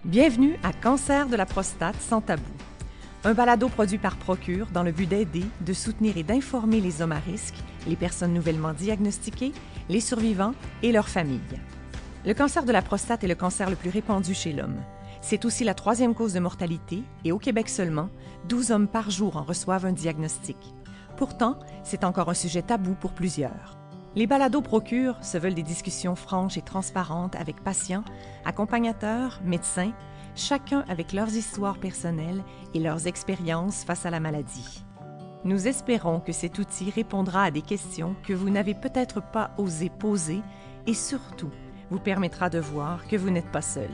Bienvenue à Cancer de la prostate sans tabou, un balado produit par Procure dans le but d'aider, de soutenir et d'informer les hommes à risque, les personnes nouvellement diagnostiquées, les survivants et leurs familles. Le cancer de la prostate est le cancer le plus répandu chez l'homme. C'est aussi la troisième cause de mortalité et au Québec seulement, 12 hommes par jour en reçoivent un diagnostic. Pourtant, c'est encore un sujet tabou pour plusieurs. Les balados Procure se veulent des discussions franches et transparentes avec patients, accompagnateurs, médecins, chacun avec leurs histoires personnelles et leurs expériences face à la maladie. Nous espérons que cet outil répondra à des questions que vous n'avez peut-être pas osé poser et surtout vous permettra de voir que vous n'êtes pas seul.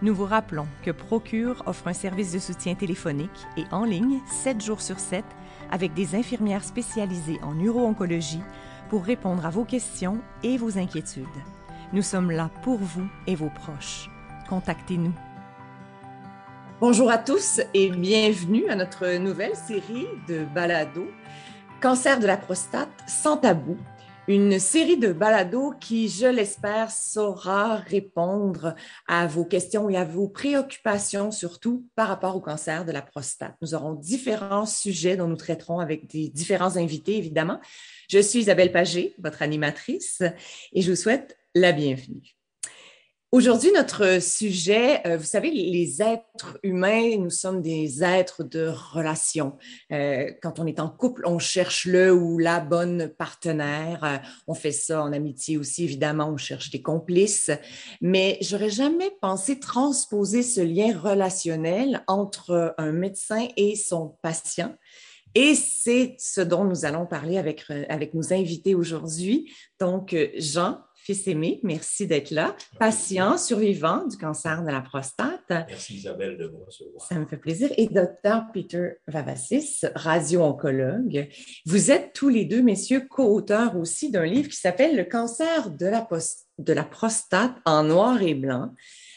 Nous vous rappelons que Procure offre un service de soutien téléphonique et en ligne 7 jours sur 7 avec des infirmières spécialisées en uro-oncologie pour répondre à vos questions et vos inquiétudes. Nous sommes là pour vous et vos proches. Contactez-nous. Bonjour à tous et bienvenue à notre nouvelle série de balados Cancer de la prostate sans tabou. Une série de balados qui, je l'espère, saura répondre à vos questions et à vos préoccupations, surtout par rapport au cancer de la prostate. Nous aurons différents sujets dont nous traiterons avec des différents invités, évidemment. Je suis Isabelle Pagé, votre animatrice, et je vous souhaite la bienvenue. Aujourd'hui, notre sujet, vous savez, les êtres humains, nous sommes des êtres de relation. Quand on est en couple, on cherche le ou la bonne partenaire. On fait ça en amitié aussi, évidemment, on cherche des complices. Mais j'aurais jamais pensé transposer ce lien relationnel entre un médecin et son patient. Et c'est ce dont nous allons parler avec nos invités aujourd'hui. Donc, Jean Fils-Aimé, merci d'être là. Patient, survivant du cancer de la prostate. Merci Isabelle de me recevoir. Ça me fait plaisir. Et Dr Peter Vavassis, radio-oncologue. Vous êtes tous les deux, messieurs, co-auteurs aussi d'un livre qui s'appelle « Le cancer de la prostate en noir et blanc ».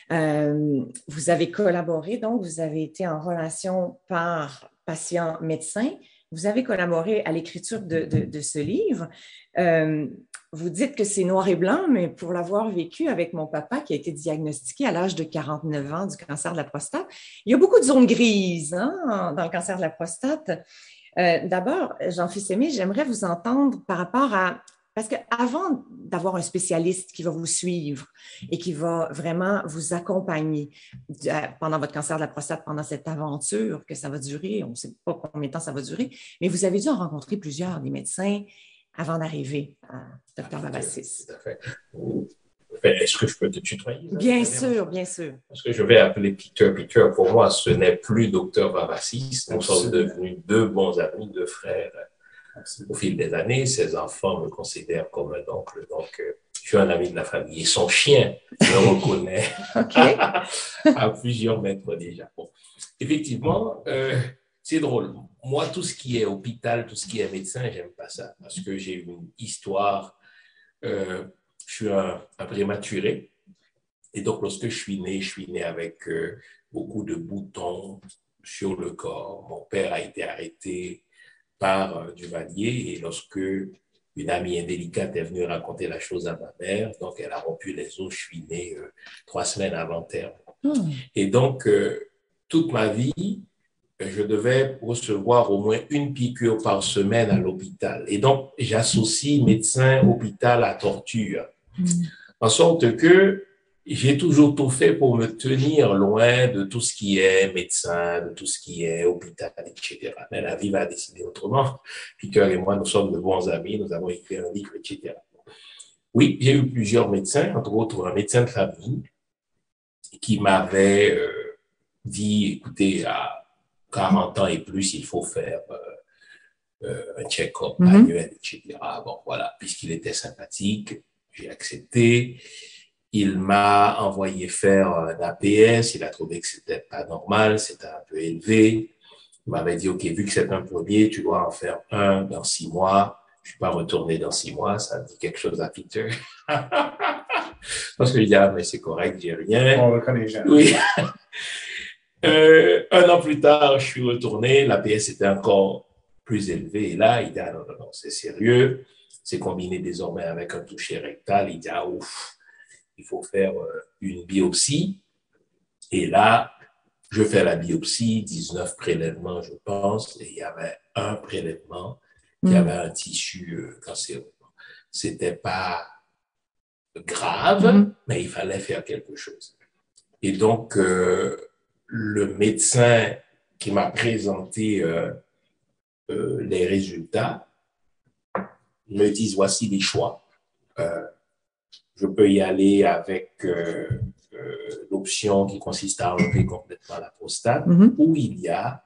Vous avez collaboré, donc vous avez été en relation par patient-médecin. Vous avez collaboré à l'écriture de ce livre. Vous dites que c'est noir et blanc, mais pour l'avoir vécu avec mon papa qui a été diagnostiqué à l'âge de 49 ans du cancer de la prostate, il y a beaucoup de zones grises dans le cancer de la prostate. D'abord, Jean Fils-Aimé, j'aimerais vous entendre par rapport à... Parce qu'avant d'avoir un spécialiste qui va vous suivre et qui va vraiment vous accompagner pendant votre cancer de la prostate, pendant cette aventure que ça va durer, on ne sait pas combien de temps ça va durer, mais vous avez dû en rencontrer plusieurs, des médecins, avant d'arriver à Dr Vavassis. Tout à fait. Est-ce que je peux te tutoyer? Bien sûr, bien sûr. Parce que je vais appeler Peter. Peter, pour moi, ce n'est plus Dr Vavassis. Nous sommes devenus deux bons amis, deux frères. Au fil des années, ses enfants me considèrent comme un oncle, donc je suis un ami de la famille. Et son chien me reconnaît à plusieurs mètres déjà. Bon. Effectivement, c'est drôle. Moi, tout ce qui est hôpital, tout ce qui est médecin, j'aime pas ça parce que j'ai une histoire. Je suis un prématuré et donc lorsque je suis né avec beaucoup de boutons sur le corps. Mon père a été arrêté par Duvalier et lorsque une amie indélicate est venue raconter la chose à ma mère, donc elle a rompu les os, je suis né 3 semaines avant terme. Et donc, toute ma vie, je devais recevoir au moins une piqûre par semaine à l'hôpital. Et donc, j'associe médecin, hôpital à torture. En sorte que j'ai toujours tout fait pour me tenir loin de tout ce qui est médecin, de tout ce qui est hôpital, etc. Mais la vie va décider autrement. Peter et moi, nous sommes de bons amis, nous avons écrit un livre, etc. Oui, j'ai eu plusieurs médecins, entre autres un médecin de famille qui m'avait dit, écoutez, à 40 ans et plus, il faut faire un check-up annuel, etc. Bon, voilà, puisqu'il était sympathique, j'ai accepté. Il m'a envoyé faire un APS, il a trouvé que c'était pas normal, c'était un peu élevé. Il m'avait dit, OK, vu que c'est un premier, tu dois en faire un dans 6 mois. Je suis pas retourné dans 6 mois, ça dit quelque chose à Peter. Parce que je dis, ah, mais c'est correct, j'ai rien. On le connaît jamais. Oui. 1 an plus tard, je suis retourné, l'APS était encore plus élevé. Et là, il dit, ah, non, c'est sérieux. C'est combiné désormais avec un toucher rectal. Il dit, ah, ouf. Il faut faire une biopsie. Et là, je fais la biopsie, 19 prélèvements, je pense, et il y avait un prélèvement qui avait un tissu cancéreux. C'était pas grave, mais il fallait faire quelque chose. Et donc, le médecin qui m'a présenté les résultats me dit, voici les choix. Je peux y aller avec l'option qui consiste à enlever complètement la prostate, ou il y a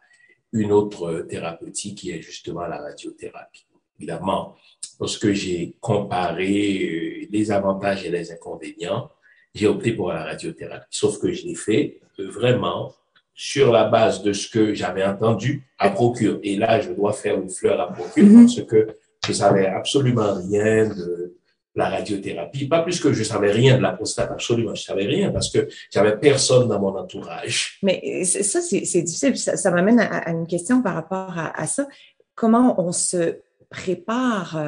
une autre thérapeutique qui est justement la radiothérapie. Évidemment, lorsque j'ai comparé les avantages et les inconvénients, j'ai opté pour la radiothérapie. Sauf que je l'ai fait vraiment sur la base de ce que j'avais entendu à Procure. Et là, je dois faire une fleur à Procure parce que je savais absolument rien de la radiothérapie. Pas plus que je savais rien de la prostate, absolument. Je savais rien parce que j'avais personne dans mon entourage. Mais ça, c'est difficile. Ça m'amène à une question par rapport à ça. Comment on se prépare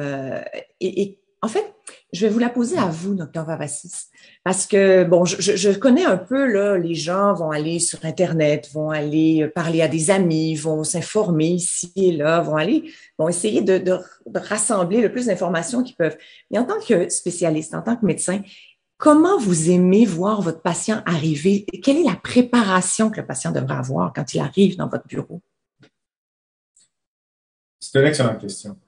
et en fait, je vais vous la poser à vous, Dr. Vavassis, parce que, bon, je connais un peu, là, les gens vont aller sur Internet, vont aller parler à des amis, vont s'informer ici et là, vont essayer de rassembler le plus d'informations qu'ils peuvent. Mais en tant que spécialiste, en tant que médecin, comment vous aimez voir votre patient arriver? Quelle est la préparation que le patient devrait avoir quand il arrive dans votre bureau? C'est une excellente question.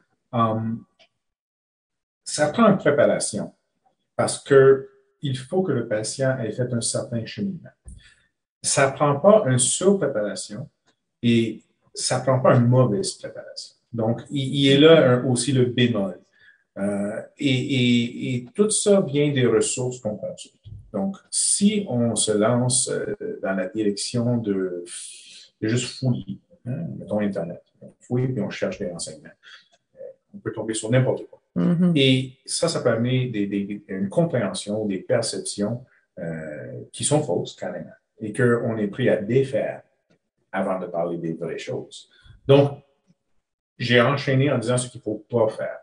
Ça prend une préparation parce qu'il faut que le patient ait fait un certain cheminement. Ça ne prend pas une surpréparation et ça ne prend pas une mauvaise préparation. Donc, il est là aussi le bémol. Et tout ça vient des ressources qu'on consulte. Donc, si on se lance dans la direction de juste fouiller, mettons Internet, on fouille et on cherche des renseignements, on peut tomber sur n'importe quoi. Et ça permet une compréhension, des perceptions qui sont fausses, carrément, et qu'on est prêt à défaire avant de parler des vraies choses. Donc, j'ai enchaîné en disant ce qu'il ne faut pas faire.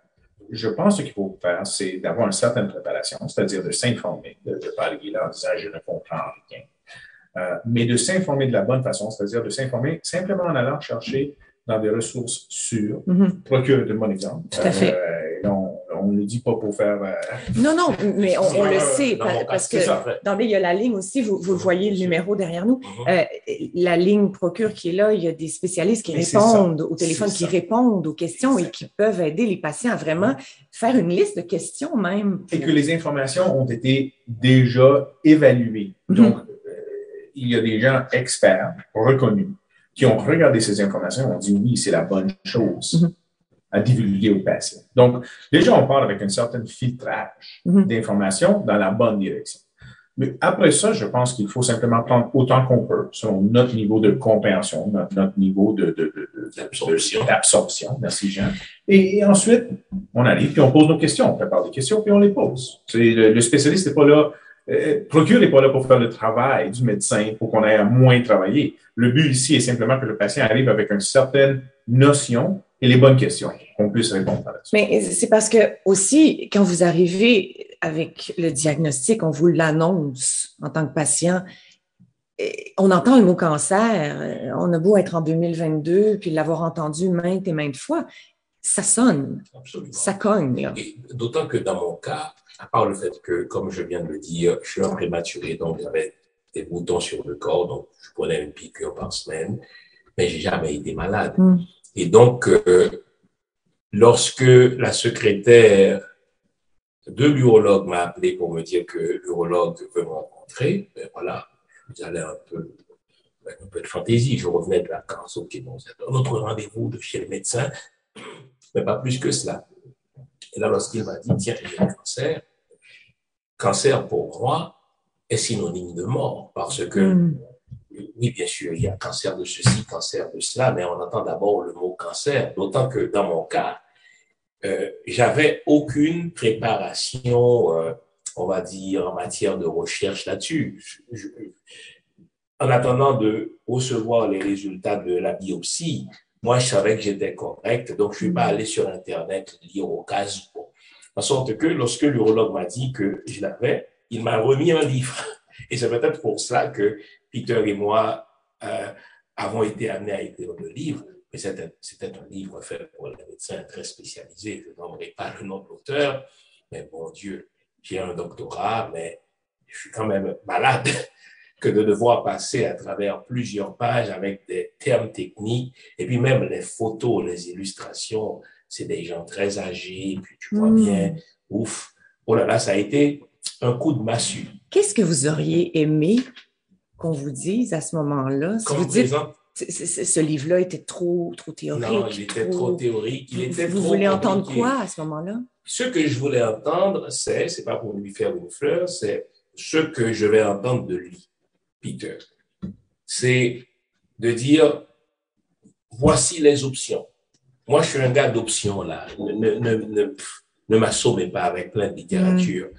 Je pense que ce qu'il faut faire, c'est d'avoir une certaine préparation, c'est-à-dire de s'informer, de parler là en disant « je ne comprends rien ». Mais de s'informer de la bonne façon, c'est-à-dire de s'informer simplement en allant chercher dans des ressources sûres. Procure de bon exemple. Tout à fait. On ne le dit pas pour faire... Non, mais on le sait, parce que il y a la ligne aussi, vous voyez le numéro derrière nous, la ligne Procure qui est là, il y a des spécialistes qui répondent au téléphone, qui répondent aux questions et qui peuvent aider les patients à vraiment faire une liste de questions même. Et que les informations ont été déjà évaluées. Donc, il y a des gens experts, reconnus, qui ont regardé ces informations et ont dit oui, c'est la bonne chose à divulguer aux patients. Donc, déjà, on part avec un certain filtrage d'informations dans la bonne direction. Mais après ça, je pense qu'il faut simplement prendre autant qu'on peut selon notre niveau de compréhension, notre niveau d'absorption. Merci, Jean. Et ensuite, on arrive, puis on pose nos questions. On prépare des questions, puis on les pose. Le spécialiste n'est pas là. Procure n'est pas là pour faire le travail du médecin pour qu'on ait à moins travailler. Le but ici est simplement que le patient arrive avec une certaine notion et les bonnes questions, qu'on puisse répondre à ça. Mais c'est parce que aussi, quand vous arrivez avec le diagnostic, on vous l'annonce en tant que patient, on entend le mot cancer, on a beau être en 2022 puis l'avoir entendu maintes et maintes fois, ça sonne, ça cogne. D'autant que dans mon cas, à part le fait que, comme je viens de le dire, je suis un prématuré, donc j'avais des boutons sur le corps, donc je prenais une piqûre par semaine, mais j'ai jamais été malade. Et donc, lorsque la secrétaire de l'urologue m'a appelé pour me dire que l'urologue veut me rencontrer, ben voilà, j'allais un peu de fantaisie, je revenais de vacances, ok, bon, c'est un autre rendez-vous de chez le médecin, mais pas plus que cela. Et là, lorsqu'il m'a dit, tiens, j'ai un cancer, cancer pour moi est synonyme de mort, parce que oui, bien sûr, il y a cancer de ceci, cancer de cela, mais on entend d'abord le mot cancer, d'autant que dans mon cas, j'avais aucune préparation, on va dire, en matière de recherche là-dessus. En attendant de recevoir les résultats de la biopsie, moi, je savais que j'étais correct, donc je ne suis pas allé sur Internet lire au cas où. En sorte que lorsque l'urologue m'a dit que je l'avais, il m'a remis un livre. Et c'est peut-être pour cela que Peter et moi avons été amenés à écrire le livre, mais c'était un livre fait pour les médecins très spécialisés. Je n'aimerais pas le nom de l'auteur, mais mon Dieu, j'ai un doctorat, mais je suis quand même malade que de devoir passer à travers plusieurs pages avec des termes techniques, et puis même les photos, les illustrations, c'est des gens très âgés, puis tu vois bien, ouf, oh là là, ça a été un coup de massue. Qu'est-ce que vous auriez aimé qu'on vous dise à ce moment-là? Si vous dites, ce livre-là était trop théorique. Non, il était trop théorique. Vous voulez entendre quoi à ce moment-là? Ce que je voulais entendre, c'est pas pour lui faire une fleur, c'est ce que je vais entendre de lui, Peter. C'est de dire, voici les options. Moi, je suis un gars d'options, là. Ne m'assommez pas avec plein de littérature.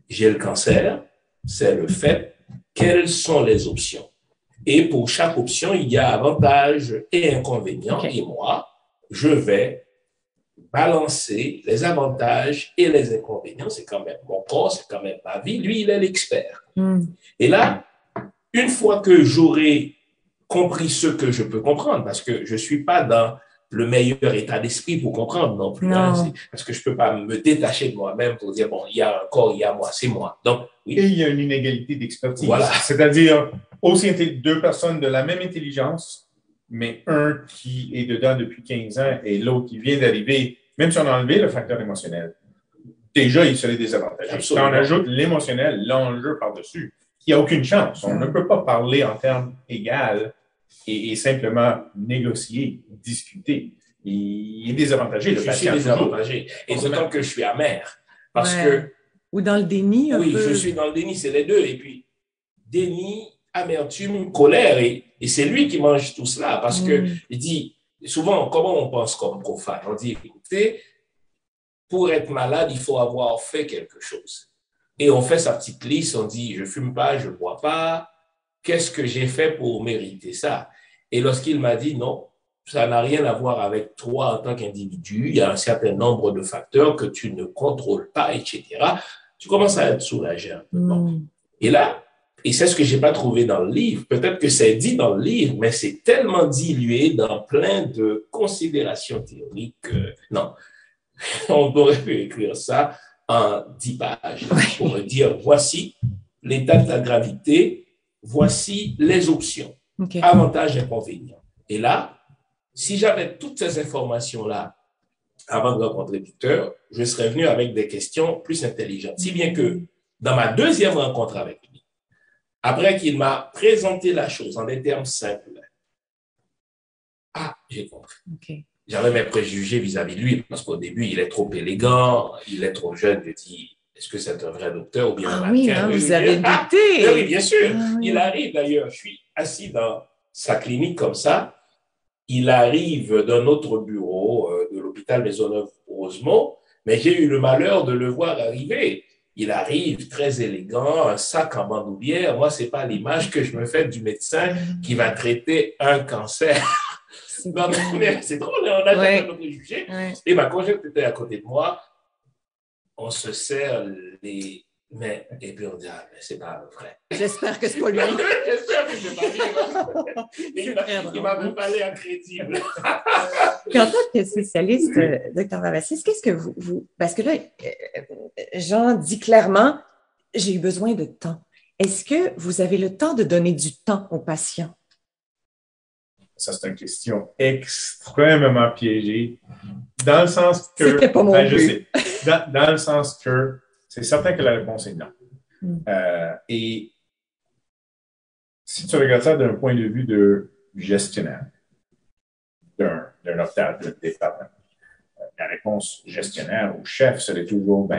J'ai le cancer, c'est le fait. Quelles sont les options? Et pour chaque option, il y a avantages et inconvénients. Okay. Et moi, je vais balancer les avantages et les inconvénients. C'est quand même mon corps, c'est quand même ma vie. Lui, il est l'expert. Et là, une fois que j'aurai compris ce que je peux comprendre, parce que je ne suis pas dans le meilleur état d'esprit pour comprendre non plus. Non. Parce que je ne peux pas me détacher de moi-même pour dire, bon, il y a un corps, il y a moi, c'est moi. Donc, oui. Et il y a une inégalité d'expertise. Voilà. C'est-à-dire, aussi deux personnes de la même intelligence, mais un qui est dedans depuis 15 ans et l'autre qui vient d'arriver, même si on a enlevé le facteur émotionnel, déjà, il serait désavantagé. Quand on ajoute l'émotionnel, l'enjeu par-dessus, il n'y a aucune chance. On ne peut pas parler en termes égaux et simplement négocier, discuter. Il est désavantagé. Je suis désavantagé. Et d'autant que je suis amer. Parce que... Ou dans le déni, un peu. Oui, je suis dans le déni, c'est les deux. Et puis, déni, amertume, colère. Et c'est lui qui mange tout cela. Parce que, il dit, souvent, comment on pense comme profane? On dit, écoutez, pour être malade, il faut avoir fait quelque chose. Et on fait sa petite liste, on dit, je ne fume pas, je ne bois pas. Qu'est-ce que j'ai fait pour mériter ça? Et lorsqu'il m'a dit non, ça n'a rien à voir avec toi en tant qu'individu, il y a un certain nombre de facteurs que tu ne contrôles pas, etc. Tu commences à être soulagé un peu. Et là, et c'est ce que je n'ai pas trouvé dans le livre, peut-être que c'est dit dans le livre, mais c'est tellement dilué dans plein de considérations théoriques que non, on aurait pu écrire ça en 10 pages pour me dire, voici l'état de la gravité, voici les options, avantages et inconvénients. Et là, si j'avais toutes ces informations-là avant de rencontrer Peter, je serais venu avec des questions plus intelligentes. Si bien que dans ma deuxième rencontre avec lui, après qu'il m'a présenté la chose en des termes simples, j'ai compris. J'avais mes préjugés vis-à-vis de lui, parce qu'au début, il est trop élégant, il est trop jeune. Je dis, est-ce que c'est un vrai docteur ou bien un mannequin? Oui, vous avez douté. Oui, bien sûr. Il arrive d'ailleurs, je suis assis dans sa clinique comme ça. Il arrive d'un autre bureau de l'hôpital Maisonneuve-Rosemont, mais j'ai eu le malheur de le voir arriver. Il arrive très élégant, un sac en bandoulière. Moi, ce n'est pas l'image que je me fais du médecin qui va traiter un cancer. Non, mais c'est drôle, on a jamais de préjugés. Et ma conjointe était à côté de moi. On se serre les mains et puis on dit, mais c'est pas vrai. J'espère que c'est pas lui. J'espère que c'est pas lui. Il m'a même parlé incrédible. Puis en tant que spécialiste, Dr. Vavassis, qu'est-ce que vous... Parce que là, Jean dit clairement, j'ai eu besoin de temps. Est-ce que vous avez le temps de donner du temps aux patients? Ça, c'est une question extrêmement piégée, dans le sens que... C'était pas mon but. Je sais. Dans le sens que c'est certain que la réponse est non. Et si tu regardes ça d'un point de vue de gestionnaire, d'un hôpital, d'un département, la réponse gestionnaire ou chef serait toujours,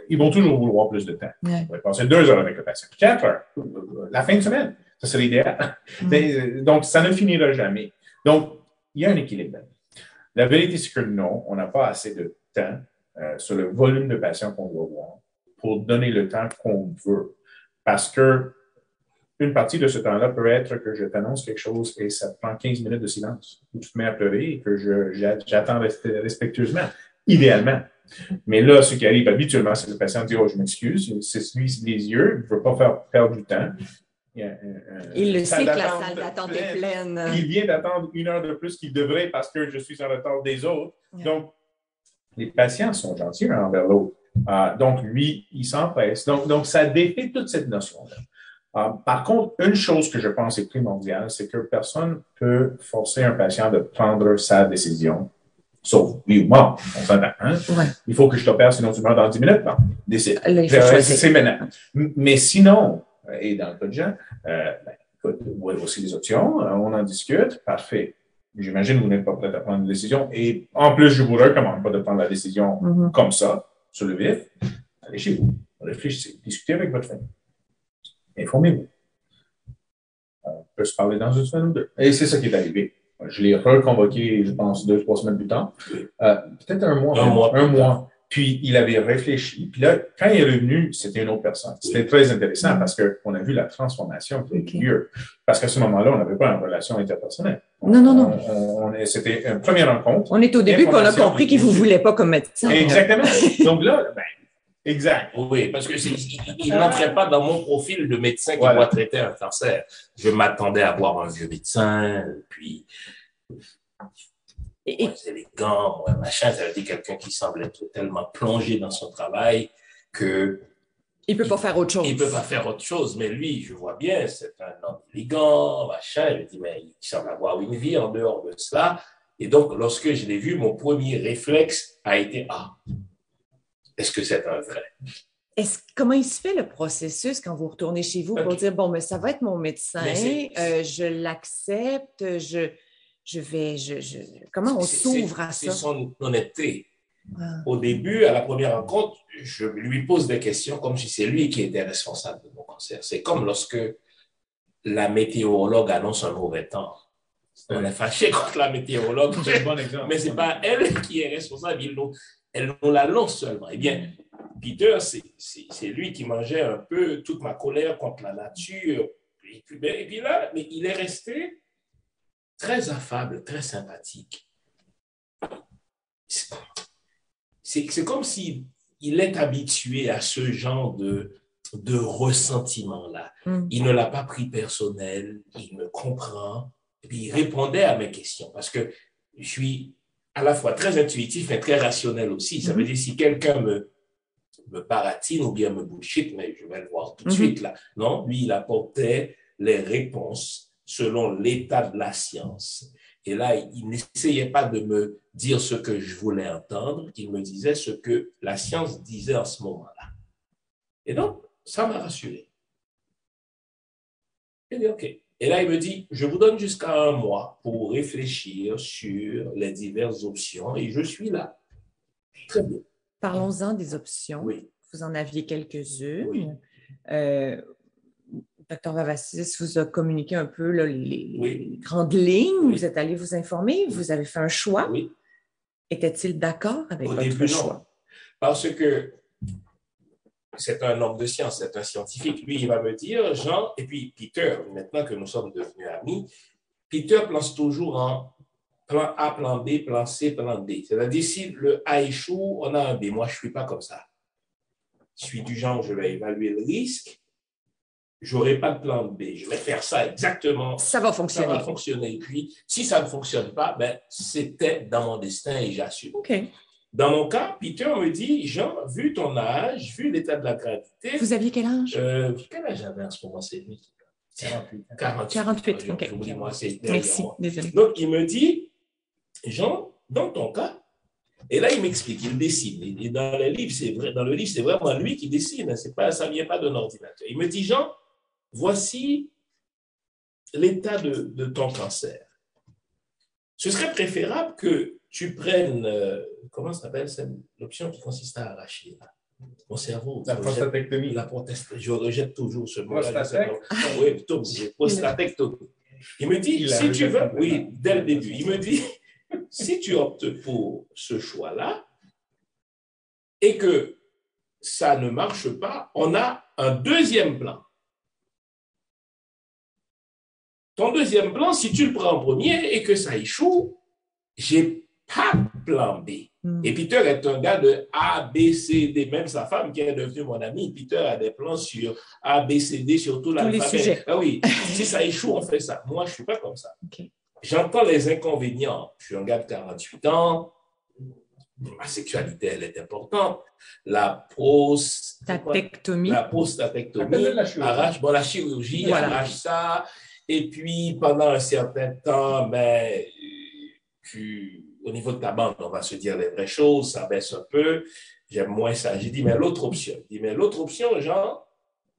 ils vont toujours vouloir plus de temps. On va passer 2 heures avec le patient, 4 heures, la fin de semaine. Ça serait l'idéal. Donc, ça ne finira jamais. Donc, il y a un équilibre. La vérité, c'est que non, on n'a pas assez de temps sur le volume de patients qu'on doit voir pour donner le temps qu'on veut. Parce que une partie de ce temps-là peut être que je t'annonce quelque chose et ça te prend 15 minutes de silence, où tu te mets à pleurer et que j'attends respectueusement, idéalement. Mais là, ce qui arrive habituellement, c'est que le patient dit « Oh, je m'excuse, c'est lui les yeux, je ne veux pas faire perdre du temps. » Il le sait que la salle d'attente est pleine. Il vient d'attendre 1 heure de plus qu'il devrait parce que je suis en retard des autres. Ouais. Donc, les patients sont gentils l'un envers l'autre. Donc, lui, il s'empresse. Donc, ça défait toute cette notion-là. Par contre, une chose que je pense est primordiale, c'est que personne ne peut forcer un patient de prendre sa décision, sauf oui ou moi, on s'entend. Hein? Ouais. Il faut que je t'opère, sinon tu meurs dans 10 minutes. Bon, décide. Là, il faut choisir. C'est maintenant. Mais sinon, et dans le cas de Jean, écoute, voici les options, on en discute, parfait. J'imagine que vous n'êtes pas prêt à prendre une décision. Et en plus, je vous recommande pas de prendre la décision comme ça, sur le vif. Allez chez vous, réfléchissez, discutez avec votre famille. Informez-vous. On peut se parler dans 1 semaine ou 2. Et c'est ça qui est arrivé. Je l'ai reconvoqué, je pense, 2-3 semaines plus tard. Peut-être un mois. Un mois. Puis, il avait réfléchi. Puis là, quand il est revenu, c'était une autre personne. C'était très intéressant parce qu'on a vu la transformation qui a eu lieu. Parce qu'à ce moment-là, on n'avait pas une relation interpersonnelle. Non. C'était une première rencontre. On est au début qu'on a compris qu'il ne vous voulait pas comme médecin. Exactement. Donc là, exact. Oui, parce qu'il n'entrait pas dans mon profil de médecin qui doit traiter un cancer. Je m'attendais à voir un vieux médecin, puis c'est les gants, machin. Ça veut dire quelqu'un qui semble être tellement plongé dans son travail que il ne peut pas faire autre chose. Il ne peut pas faire autre chose, mais lui, je vois bien, c'est un homme élégant, machin. Je dis, mais il semble avoir une vie en dehors de cela. Et donc, lorsque je l'ai vu, mon premier réflexe a été, est-ce que c'est un vrai? Comment il se fait le processus quand vous retournez chez vous pour dire, bon, mais ça va être mon médecin, je l'accepte, comment on s'ouvre à ça? C'est son honnêteté. Au début, à la première rencontre, je lui pose des questions comme si c'est lui qui était responsable de mon cancer. C'est comme lorsque la météorologue annonce un mauvais temps. On est fâché contre la météorologue, mais ce n'est pas elle qui est responsable. Elle nous l'annonce seulement. Eh bien, Peter, c'est lui qui mangeait un peu toute ma colère contre la nature. Et puis là, mais il est resté très affable, très sympathique. C'est comme s'il est habitué à ce genre de ressentiment-là. Il ne l'a pas pris personnel, il me comprend, et puis il répondait à mes questions, parce que je suis à la fois très intuitif, mais très rationnel aussi. Ça veut dire, si quelqu'un me baratine ou bien me bullshit, mais je vais le voir tout de suite là. Non, lui, il apportait les réponses selon l'état de la science. Et là, il n'essayait pas de me dire ce que je voulais entendre, il me disait ce que la science disait en ce moment-là. Et donc, ça m'a rassuré. J'ai dit, OK. Et là, il me dit, je vous donne jusqu'à 1 mois pour réfléchir sur les diverses options et je suis là. Très bien. Parlons-en des options. Oui. Vous en aviez quelques-unes. Oui. Dr Vavassis vous a communiqué un peu là, les grandes lignes. Oui. Vous êtes allé vous informer. Vous avez fait un choix. Oui. Était-il d'accord avec Au votre début, choix? non. Parce que c'est un homme de science, c'est un scientifique. Lui, il va me dire, Jean, et puis Peter, maintenant que nous sommes devenus amis, Peter pense toujours en plan A, plan B, plan C, plan D. C'est-à-dire, si le A échoue, on a un B. Moi, je ne suis pas comme ça. Je suis du genre, je vais évaluer le risque. Je n'aurai pas de plan B. Je vais faire ça exactement. Ça va fonctionner. Ça va fonctionner. Et puis, si ça ne fonctionne pas, c'était dans mon destin et j'assume. OK. Dans mon cas, Peter me dit, Jean, vu ton âge, vu l'état de la gravité… Vous aviez quel âge? Quel âge j'avais en ce moment? C'est lui. 48. 48, OK. Oublie-moi, c'est merci, désolé. Donc, il me dit, Jean, dans ton cas, et là, il m'explique, il dessine. Et dans le livre, c'est vrai, dans le livre, c'est vraiment lui qui dessine. Ça ne vient pas d'un ordinateur. Il me dit, Jean, voici l'état de ton cancer. Ce serait préférable que tu prennes, comment ça s'appelle, l'option qui consiste à arracher là. Mon cerveau. La prostatectomie. Je rejette toujours ce mot. Prostatectomie. Oui, plutôt, prostatectomie. Il me dit, si tu veux, oui, dès le début, il me dit, si tu optes pour ce choix-là et que ça ne marche pas, on a un deuxième plan. Ton deuxième plan, si tu le prends en premier et que ça échoue, j'ai pas de plan B. Et Peter est un gars de A, B, C, D. Même sa femme qui est devenue mon amie, Peter a des plans sur A, B, C, D, sur tout l'alphabet. Tous les sujets. Ah oui, si ça échoue, on fait ça. Moi, je ne suis pas comme ça. Okay. J'entends les inconvénients. Je suis un gars de 48 ans. Ma sexualité, elle est importante. La prostatectomie arrache, la chirurgie voilà. Arrache ça. Et puis, pendant un certain temps, au niveau de ta bande, on va se dire les vraies choses, ça baisse un peu. J'aime moins ça. J'ai dit, mais l'autre option, Jean,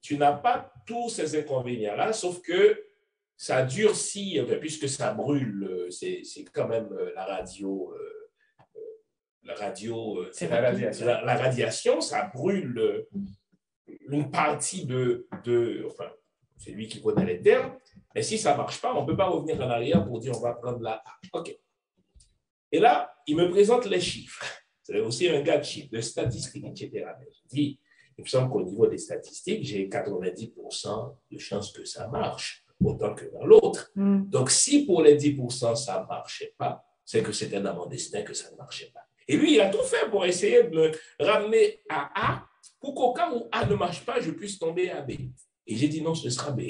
tu n'as pas tous ces inconvénients-là, sauf que ça durcit, puisque ça brûle, c'est quand même la radio. C'est la radiation, ça brûle une partie enfin, c'est lui qui connaît les termes, mais si ça ne marche pas, on ne peut pas revenir en arrière pour dire on va prendre la A. OK. Et là, il me présente les chiffres. C'est aussi un gars de chiffres, de statistiques, etc. Mais je dis, il me semble qu'au niveau des statistiques, j'ai 90% de chances que ça marche, autant que dans l'autre. Donc, si pour les 10%, ça ne marchait pas, c'est que c'était dans mon destin que ça ne marchait pas. Et lui, il a tout fait pour essayer de me ramener à A pour qu'au cas où A ne marche pas, je puisse tomber à B. Et j'ai dit non, ce sera B.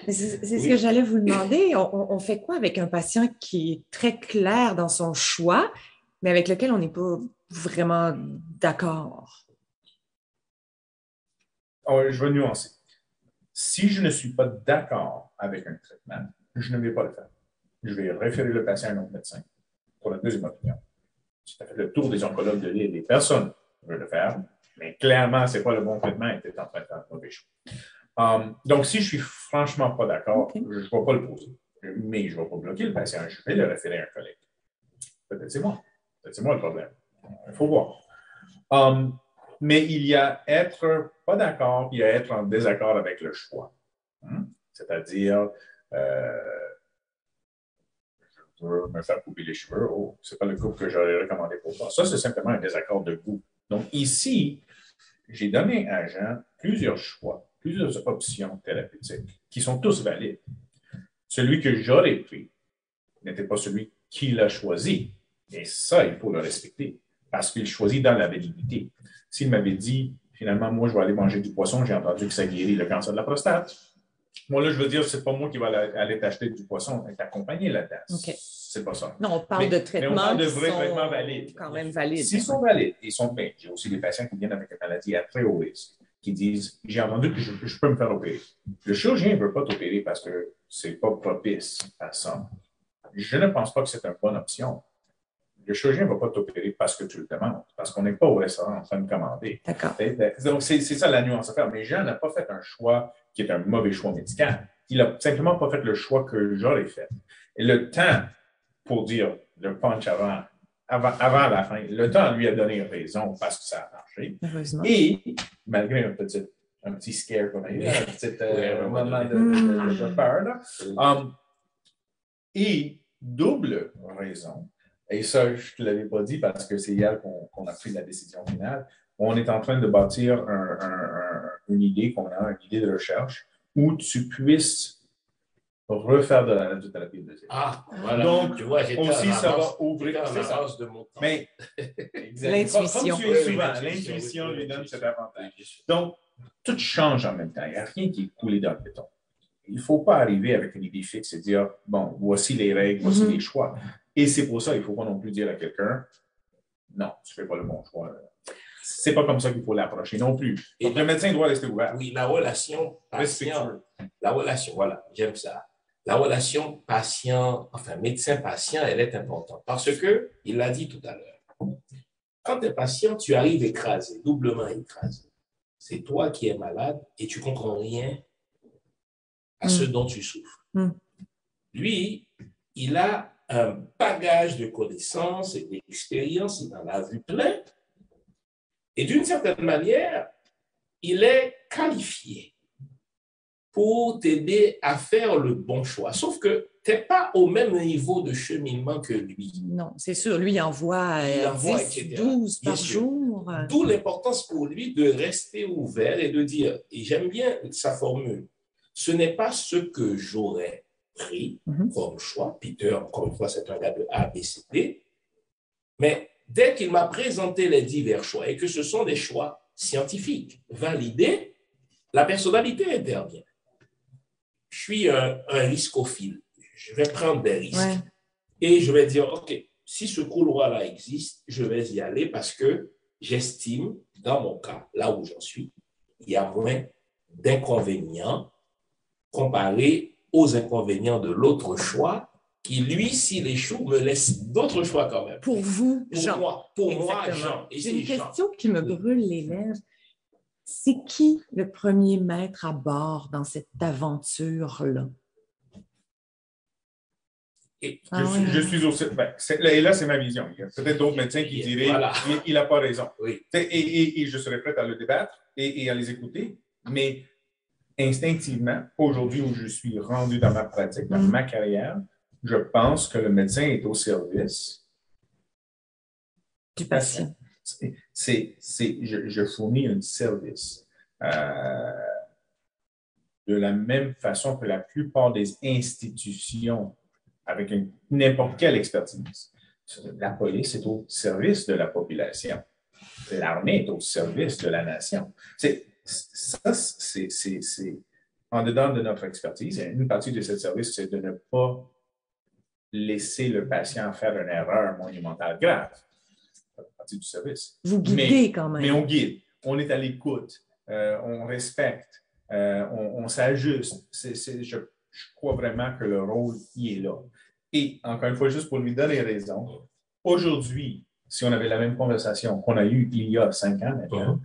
C'est ce que j'allais vous demander. On fait quoi avec un patient qui est très clair dans son choix, mais avec lequel on n'est pas vraiment d'accord? Je vais nuancer. Si je ne suis pas d'accord avec un traitement, je ne vais pas le faire. Je vais référer le patient à un autre médecin pour la deuxième opinion. Tu as fait le tour des oncologues de l'île, les personnes veulent le faire, mais clairement, ce n'est pas le bon traitement et tu es en train de faire un mauvais choix. Donc, si je ne suis franchement pas d'accord, je ne vais pas le poser. Mais je ne vais pas bloquer le patient, je vais le référer à un collègue. Peut-être c'est moi. Peut-être c'est moi le problème. Il faut voir. Mais il y a être pas d'accord, il y a être en désaccord avec le choix. C'est-à-dire, je veux me faire couper les cheveux. Oh, ce n'est pas le couple que j'aurais recommandé pour ça. Ça, c'est simplement un désaccord de goût. Donc, ici, j'ai donné à Jean plusieurs choix, plusieurs options thérapeutiques qui sont tous valides. Celui que j'aurais pris n'était pas celui qu'il a choisi. Et ça, il faut le respecter parce qu'il choisit dans la validité. S'il m'avait dit, finalement, moi, je vais aller manger du poisson, j'ai entendu que ça guérit le cancer de la prostate. Moi, là, je veux dire, c'est pas moi qui vais aller t'acheter du poisson et t'accompagner là-dedans. Okay. C'est pas ça. Non, on parle de traitements mais on parle de vrais qui traitements sont valides. quand même valides. S'ils sont valides, ils sont bien. J'ai aussi des patients qui viennent avec une maladie à très haut risque, qui disent, j'ai entendu que je peux me faire opérer. Le chirurgien ne veut pas t'opérer parce que c'est pas propice à ça. Je ne pense pas que c'est une bonne option. Le chirurgien ne va pas t'opérer parce que tu le demandes, parce qu'on n'est pas au restaurant en train de commander. D'accord. Donc, c'est ça la nuance à faire. Mais Jean n'a pas fait un choix qui est un mauvais choix médical. Il n'a simplement pas fait le choix que j'aurais fait. Et le temps, pour dire le punch avant la fin, le temps lui a donné raison parce que ça a marché. Heureusement. Et malgré un petit scare qu'on a eu, un petit moment de peur, là, et double raison, et ça, je ne te l'avais pas dit parce que c'est hier qu'on a pris la décision finale. On est en train de bâtir une idée une idée de recherche où tu puisses refaire de la radiothérapie de deuxième. Ah, voilà. Donc, tu vois, aussi, ça va ouvrir de mon temps. Mais, l'intuition. Comme tu es souvent, l'intuition lui donne cet avantage. Donc, tout change en même temps. Il n'y a rien qui est coulé dans le béton. Il ne faut pas arriver avec une idée fixe et dire, bon, voici les règles, voici les choix. Et c'est pour ça qu'il ne faut pas non plus dire à quelqu'un, non, tu ne fais pas le bon choix. Ce n'est pas comme ça qu'il faut l'approcher non plus. Donc, le médecin doit rester ouvert. Oui, la relation patient, voilà, j'aime ça. La relation médecin-patient, elle est importante parce que, il l'a dit tout à l'heure, quand tu es patient, tu arrives écrasé, doublement écrasé. C'est toi qui es malade et tu ne comprends rien à ce dont tu souffres. Lui, il a un bagage de connaissances et d'expériences, il en a vu plein. Et d'une certaine manière, il est qualifié pour t'aider à faire le bon choix. Sauf que tu n'es pas au même niveau de cheminement que lui. Non, c'est sûr. Lui, il envoie 10, 12 par jour. D'où l'importance pour lui de rester ouvert et de dire, et j'aime bien sa formule, ce n'est pas ce que j'aurais pris comme choix. Peter, encore une fois, c'est un gars de A, B, C, D. Mais dès qu'il m'a présenté les divers choix et que ce sont des choix scientifiques, validés, la personnalité intervient. Je suis un riscophile. Je vais prendre des risques. Ouais. Et je vais dire, OK, si ce couloir-là existe, je vais y aller parce que j'estime, dans mon cas, là où j'en suis, il y a moins d'inconvénients comparé aux inconvénients de l'autre choix qui, lui, s'il échoue, me laisse d'autres choix quand même. Pour vous, pour Jean. Moi, Jean. J'ai une question qui me brûle les lèvres. C'est qui le premier maître à bord dans cette aventure-là? Je suis aussi. Et là, c'est ma vision. Il y a peut-être d'autres médecins qui diraient voilà. Il n'a pas raison. Oui. Et je serais prêt à le débattre et à les écouter. Mais instinctivement, aujourd'hui où je suis rendu dans ma pratique, dans ma carrière, je pense que le médecin est au service du patient. Je fournis un service. De la même façon que la plupart des institutions avec n'importe quelle expertise. La police est au service de la population. L'armée est au service de la nation. C'est en dedans de notre expertise. Et une partie de ce service, c'est de ne pas laisser le patient faire une erreur monumentale grave. C'est partie du service. Vous guidez quand même. Mais on guide. On est à l'écoute. On respecte. On s'ajuste. Je crois vraiment que le rôle y est là. Et encore une fois, juste pour lui donner raison, aujourd'hui, si on avait la même conversation qu'on a eue il y a 5 ans maintenant,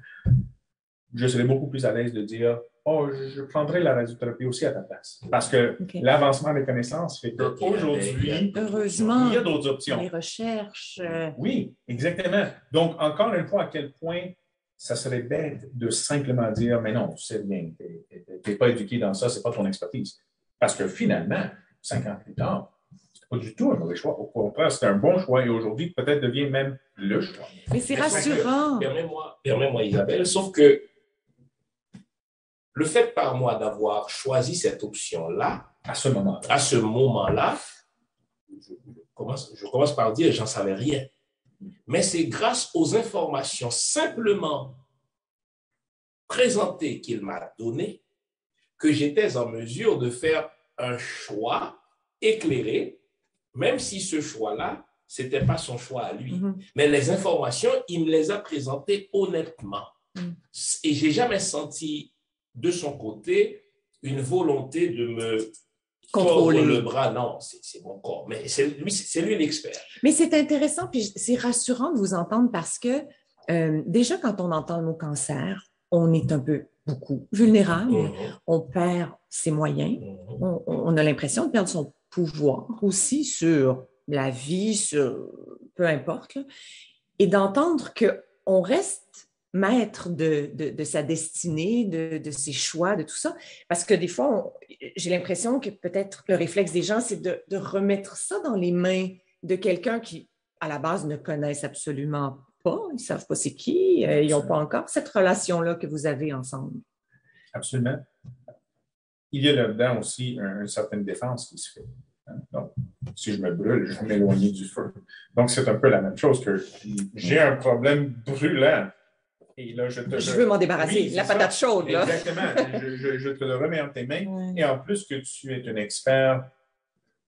je serais beaucoup plus à l'aise de dire « Oh, je prendrais la radiothérapie aussi à ta place. » Parce que l'avancement des connaissances fait qu'aujourd'hui, heureusement, il y a d'autres options. Les recherches. Oui, exactement. Donc, encore une fois, à quel point ça serait bête de simplement dire « Mais non, tu sais bien, tu n'es pas éduqué dans ça, ce n'est pas ton expertise. » Parce que finalement, 5 ans plus tard, c'est pas du tout un mauvais choix. Au contraire, c'est un bon choix et aujourd'hui, peut-être devient même le choix. Mais c'est rassurant. Permets-moi, Isabelle, sauf que le fait par moi d'avoir choisi cette option-là, à ce moment-là, je commence par dire j'en savais rien. Mais c'est grâce aux informations simplement présentées qu'il m'a données que j'étais en mesure de faire un choix éclairé, même si ce choix-là, ce n'était pas son choix à lui. Mais les informations, il me les a présentées honnêtement. Et je n'ai jamais senti de son côté une volonté de me contrôler le bras. Non, c'est mon corps. Mais c'est lui l'expert. Mais c'est intéressant, puis c'est rassurant de vous entendre parce que déjà, quand on entend le mot cancer, on est un peu beaucoup vulnérable, on perd ses moyens, on a l'impression de perdre son pouvoir aussi sur la vie, sur peu importe, là. Et d'entendre qu'on reste maître de sa destinée, de ses choix, de tout ça, parce que des fois, j'ai l'impression que peut-être le réflexe des gens, c'est de remettre ça dans les mains de quelqu'un qui, à la base, ne connaissent absolument pas, ils ne savent pas c'est qui, ils n'ont pas encore cette relation-là que vous avez ensemble. Absolument. Il y a là-dedans aussi une certaine défense qui se fait. Donc, si je me brûle, je vais m'éloigner du feu. Donc, c'est un peu la même chose que j'ai un problème brûlant. Et là, je veux m'en débarrasser, oui, la patate chaude. Là. Exactement. je te le remets entre tes mains. Ouais. Et en plus que tu es un expert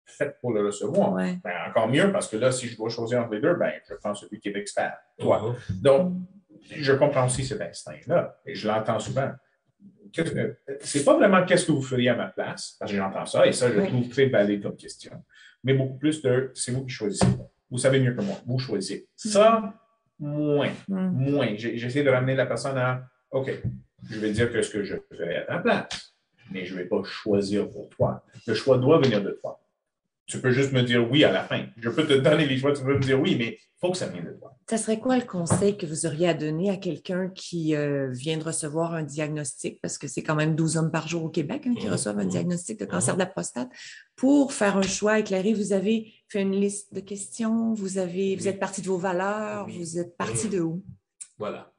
fait pour le recevoir. Ouais. Ben, encore mieux, parce que là, si je dois choisir entre les deux, ben, je prends celui qui est expert, toi. Donc, je comprends aussi cet instinct-là, et je l'entends souvent. C'est pas vraiment qu'est-ce que vous feriez à ma place, parce que j'entends ça, et ça, je trouve très valide comme question. Mais beaucoup plus de, c'est vous qui choisissez. Vous savez mieux que moi, vous choisissez. Ça, moins. J'essaie de ramener la personne à, OK, je vais dire que ce que je ferais à ta place, mais je ne vais pas choisir pour toi. Le choix doit venir de toi. Tu peux juste me dire oui à la fin. Je peux te donner les choix, tu peux me dire oui, mais il faut que ça vienne de toi. Ça serait quoi le conseil que vous auriez à donner à quelqu'un qui vient de recevoir un diagnostic, parce que c'est quand même 12 hommes par jour au Québec qui reçoivent un diagnostic de cancer de la prostate, pour faire un choix éclairé? Vous avez fait une liste de questions, vous êtes parti de vos valeurs, vous êtes parti de où? Voilà.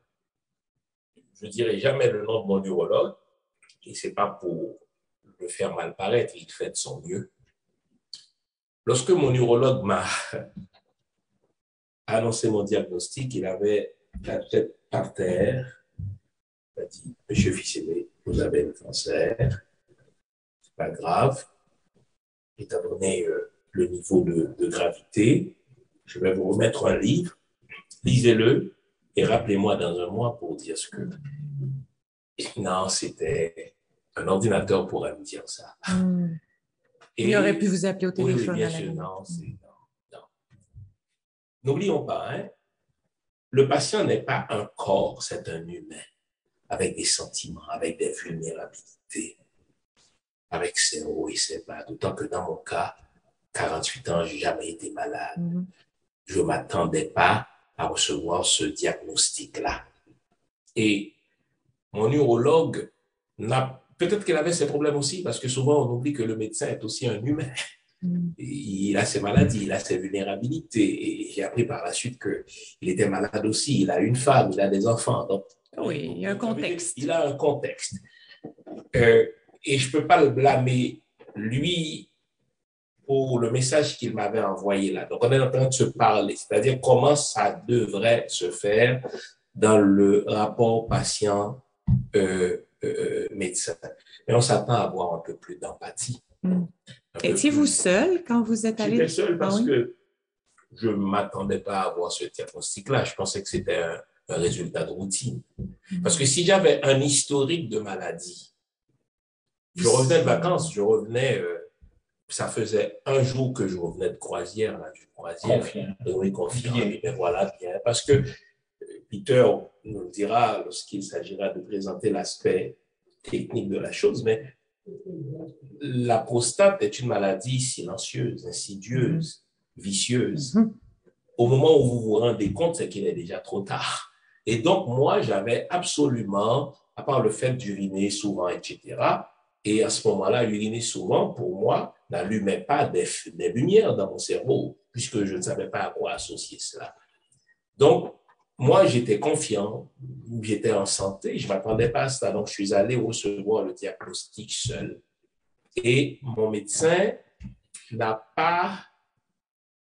Je ne dirai jamais le nom de mon neurologue, et ce n'est pas pour le faire mal paraître, il fait de son mieux. Lorsque mon neurologue m'a annoncé mon diagnostic, il avait la tête par terre. Il m'a dit, Monsieur Ficellet, vous avez le cancer, c'est pas grave. Étant donné le niveau de gravité, je vais vous remettre un livre, lisez-le et rappelez-moi dans un mois pour dire ce que... Non, c'était un ordinateur pourrait me dire ça. Et il aurait pu vous appeler au téléphone. Oui, bien sûr, non. N'oublions pas, hein, le patient n'est pas un corps, c'est un humain, avec des sentiments, avec des vulnérabilités, avec ses hauts et ses bas. D'autant que dans mon cas, 48 ans, je n'ai jamais été malade. Je ne m'attendais pas à recevoir ce diagnostic-là. Et mon neurologue, peut-être qu'il avait ses problèmes aussi, parce que souvent on oublie que le médecin est aussi un humain. Il a ses maladies, il a ses vulnérabilités. Et j'ai appris par la suite qu'il était malade aussi. Il a une femme, il a des enfants. Donc, oui, il y a un contexte. Il a un contexte. Et je ne peux pas le blâmer, lui, pour le message qu'il m'avait envoyé là. Donc, on est en train de se parler, c'est-à-dire comment ça devrait se faire dans le rapport patient-médecin. Mais on s'attend à avoir un peu plus d'empathie. Étiez-vous seul quand vous êtes allé? J'étais seul parce que je ne m'attendais pas à avoir ce diagnostic-là. Je pensais que c'était un résultat de routine. Parce que si j'avais un historique de maladie, je revenais de vacances, ça faisait un jour que je revenais de croisière. Confiant. Oui, confiant. Mais voilà, bien. Parce que Peter nous le dira lorsqu'il s'agira de présenter l'aspect technique de la chose, mais la prostate est une maladie silencieuse, insidieuse, vicieuse. Au moment où vous vous rendez compte, c'est qu'il est déjà trop tard. Et donc, moi, j'avais absolument, à part le fait d'uriner souvent, etc., et à ce moment-là, uriner souvent, pour moi, n'allumait pas des lumières dans mon cerveau, puisque je ne savais pas à quoi associer cela. Donc, moi, j'étais confiant, j'étais en santé, je ne m'attendais pas à ça. Donc, je suis allé recevoir le diagnostic seul. Et mon médecin n'a pas,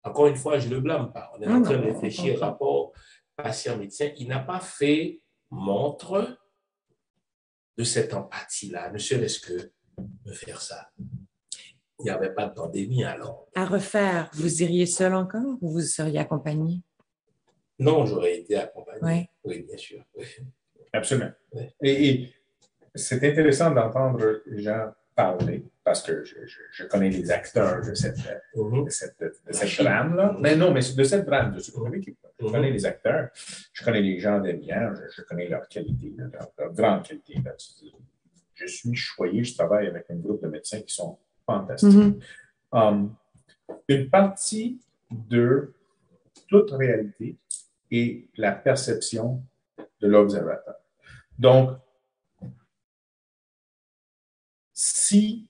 encore une fois, je ne le blâme pas. On est en train de réfléchir rapport patient-médecin. Il n'a pas fait montre de cette empathie-là, ne serait-ce que de faire ça. Il n'y avait pas de pandémie alors. À refaire, vous iriez seul encore ou vous seriez accompagné? Non, j'aurais été accompagné. Oui, bien sûr. Oui. Absolument. Oui. Et c'est intéressant d'entendre les gens parler parce que je connais les acteurs de cette drame-là. Mais non, mais de cette drame, de ce qu'on a vécu. Je connais les acteurs, je connais les gens derrière, je connais leur qualité, leur grande qualité. Je suis choyé, je travaille avec un groupe de médecins qui sont fantastiques. Une partie de toute réalité est la perception de l'observateur. Donc, si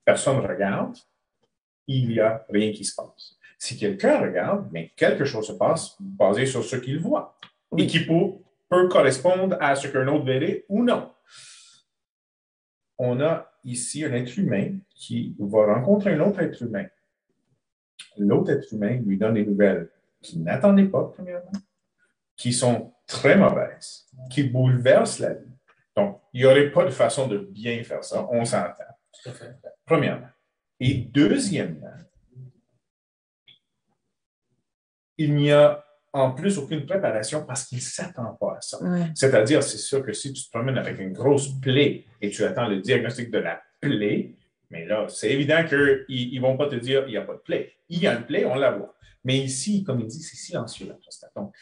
personne ne regarde, il n'y a rien qui se passe. Si quelqu'un regarde, mais quelque chose se passe basé sur ce qu'il voit et qui peut correspondre à ce qu'un autre verrait ou non. On a ici un être humain qui va rencontrer un autre être humain. L'autre être humain lui donne des nouvelles qu'il n'attendait pas, premièrement, qui sont très mauvaises, qui bouleversent la vie. Donc, il n'y aurait pas de façon de bien faire ça, on s'entend. Premièrement. Et deuxièmement, il n'y a en plus aucune préparation parce qu'il ne s'attend pas à ça. C'est-à-dire, c'est sûr que si tu te promènes avec une grosse plaie et tu attends le diagnostic de la plaie, mais là, c'est évident qu'ils ne vont pas te dire qu'il n'y a pas de plaie. Il y a une plaie, on la voit. Mais ici, comme il dit, c'est silencieux la prostate. Donc,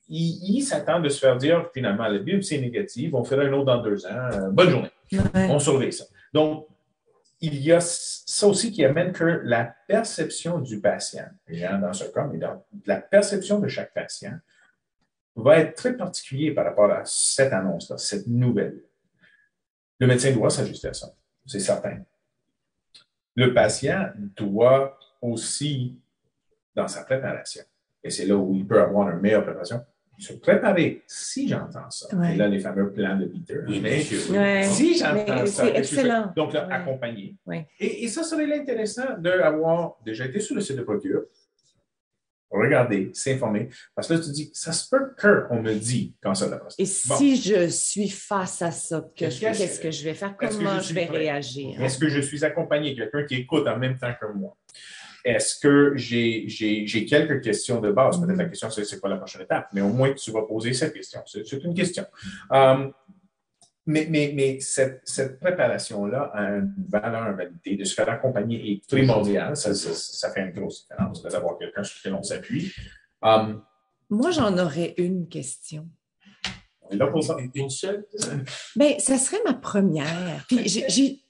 il s'attend de se faire dire, finalement, la biopsie est négative, on fera un autre dans 2 ans, bonne journée. On surveille ça. Donc, il y a ça aussi qui amène que la perception du patient, dans ce cas, mais dans la perception de chaque patient, va être très particulier par rapport à cette annonce-là, cette nouvelle. Le médecin doit s'ajuster à ça, c'est certain. Le patient doit aussi, dans sa préparation, et c'est là où il peut avoir une meilleure préparation, se préparer, si j'entends ça. Et là, les fameux plans de Peter. Si j'entends ça. C'est excellent. Donc là, accompagner. Et ça serait intéressant d'avoir déjà été sur le site de Procure regarder, s'informer. Parce que là, tu dis, ça se peut qu'on me dit cancer de la prostate. Et si je suis face à ça, qu'est-ce que je vais faire? Comment je vais réagir? Est-ce que je suis accompagné? Quelqu'un qui écoute en même temps que moi? Est-ce que j'ai quelques questions de base? Peut-être la question, c'est quoi la prochaine étape? Mais au moins, tu vas poser cette question. C'est une question. Mais cette préparation-là a une valeur validée. De se faire accompagner est primordial. Ça fait une grosse différence d'avoir quelqu'un sur qui on s'appuie. Moi, j'en aurais une question. On est là pour ça. Une seule? Bien, ça serait ma première. Puis j'ai